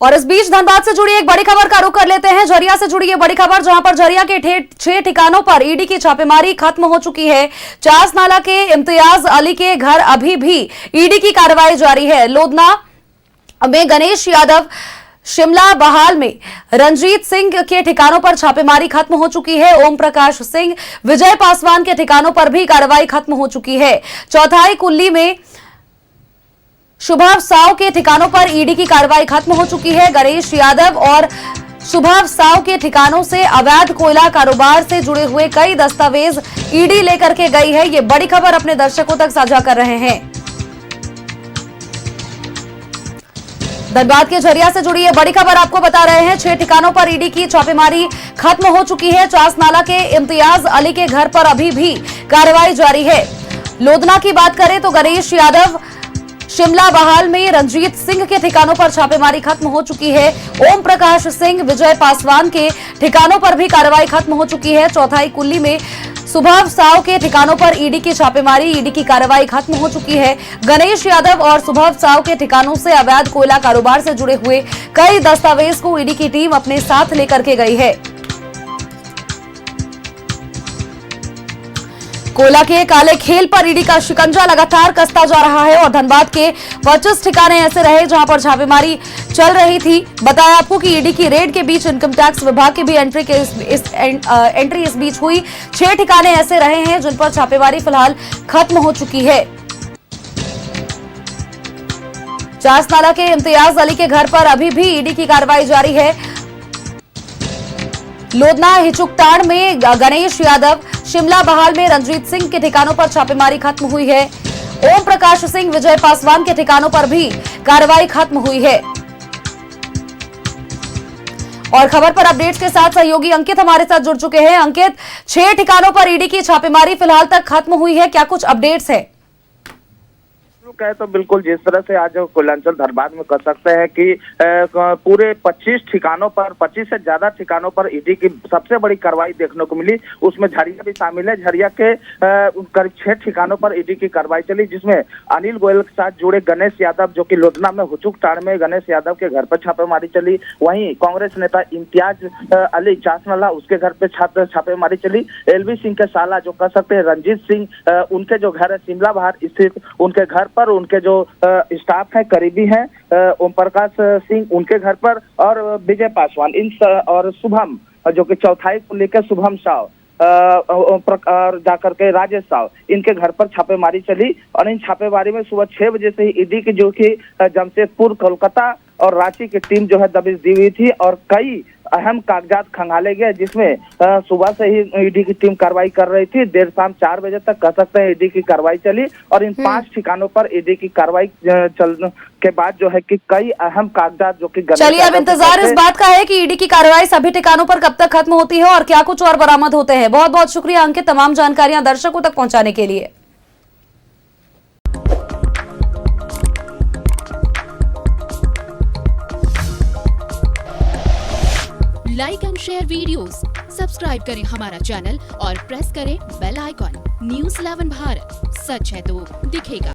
और इस बीच धनबाद से जुड़ी एक बड़ी खबर का रुख कर लेते हैं। झरिया से जुड़ी ये बड़ी खबर, जहां पर झरिया के 6 ठिकानों पर ईडी की छापेमारी खत्म हो चुकी है। चास नाला के इम्तियाज अली के घर अभी भी ईडी की कार्रवाई जारी है। लोधना में गणेश यादव, शिमला बहाल में रंजीत सिंह के ठिकानों पर छापेमारी खत्म हो चुकी है। ओम प्रकाश सिंह, विजय पासवान के ठिकानों पर भी कार्रवाई खत्म हो चुकी है। चौथाई कुल्ली में शुभव साव के ठिकानों पर ईडी की कार्रवाई खत्म हो चुकी है। गणेश यादव और शुभव साव के ठिकानों से अवैध कोयला कारोबार से जुड़े हुए कई दस्तावेज ईडी लेकर के गई है। ये बड़ी खबर अपने दर्शकों तक साझा कर रहे हैं। धनबाद के झरिया से जुड़ी ये बड़ी खबर आपको बता रहे हैं। 6 ठिकानों पर ईडी की छापेमारी खत्म हो चुकी है। चास नाला के इम्तियाज अली के घर पर अभी भी कार्रवाई जारी है। लोधना की बात करें तो गणेश यादव, शिमला बहाल में रंजीत सिंह के ठिकानों पर छापेमारी खत्म हो चुकी है। ओम प्रकाश सिंह, विजय पासवान के ठिकानों पर भी कार्रवाई खत्म हो चुकी है। चौथाई कुल्ली में शुभव साव के ठिकानों पर ईडी की छापेमारी, ईडी की कार्रवाई खत्म हो चुकी है। गणेश यादव और शुभव साव के ठिकानों से अवैध कोयला कारोबार से जुड़े हुए कई दस्तावेज को ईडी की टीम अपने साथ लेकर के गई है। कोयला के काले खेल पर ईडी का शिकंजा लगातार कसता जा रहा है और धनबाद के 25 ठिकाने ऐसे रहे जहां पर छापेमारी चल रही थी। बताया आपको कि ईडी की रेड के बीच इनकम टैक्स विभाग की भी एंट्री इस बीच हुई। 6 ठिकाने ऐसे रहे हैं जिन पर छापेमारी फिलहाल खत्म हो चुकी है। चास नाला के इम्तियाज अली के घर पर अभी भी ईडी की कार्रवाई जारी है। लोधना हिचुकटाण में गणेश यादव, शिमला बहाल में रंजीत सिंह के ठिकानों पर छापेमारी खत्म हुई है। ओम प्रकाश सिंह, विजय पासवान के ठिकानों पर भी कार्रवाई खत्म हुई है। और खबर पर अपडेट्स के साथ सहयोगी अंकित हमारे साथ जुड़ चुके हैं। अंकित, 6 ठिकानों पर ईडी की छापेमारी फिलहाल तक खत्म हुई है, क्या कुछ अपडेट्स है? कहे तो बिल्कुल जिस तरह से आज कुलांचल धनबाद में कर सकते हैं कि पूरे 25 ठिकानों पर, 25 से ज्यादा ठिकानों पर ईडी की सबसे बड़ी कार्रवाई देखने को मिली। उसमें झरिया भी शामिल है। झरिया के करीब 6 ठिकानों पर ईडी की कार्रवाई चली, जिसमें अनिल गोयल के साथ जुड़े गणेश यादव, जो कि लोधना में हुचुकटाण में गणेश यादव के घर पर छापेमारी चली। वहीं कांग्रेस नेता इम्तियाज अली चासनाला, उसके घर पे छापेमारी चली। एलवी सिंह के साला जो कर सकते हैं रंजीत सिंह, उनके जो घर है शिमला बहार स्थित, उनके घर पर उनके जो स्टाफ है, करीबी हैं, ओम प्रकाश सिंह, उनके घर पर, और विजय पासवान और शुभम, जो कि चौथाई को लेकर शुभम साव और जाकर के राजेश साव, इनके घर पर छापेमारी चली। और इन छापेमारी में सुबह 6 बजे से ही ईडी की जो कि जमशेदपुर, कोलकाता और रांची की टीम जो है दबिश दी हुई थी और कई अहम कागजात खंगाले गए, जिसमें सुबह से ही ईडी की टीम कार्रवाई कर रही थी। देर शाम 4 बजे तक कह सकते हैं ईडी की कार्रवाई चली। और इन 5 ठिकानों पर ईडी की कार्रवाई चलने के बाद जो है कि कई अहम कागजात जो कि चलिए, अब इंतजार इस बात का है कि ईडी की कार्रवाई सभी ठिकानों पर कब तक खत्म होती है और क्या कुछ और बरामद होते हैं। बहुत बहुत शुक्रिया अंकित, तमाम जानकारियां दर्शकों तक पहुंचाने के लिए। Like and share videos, subscribe करें हमारा चैनल और प्रेस करें बेल आइकॉन। न्यूज़ 11 भारत, सच है तो दिखेगा।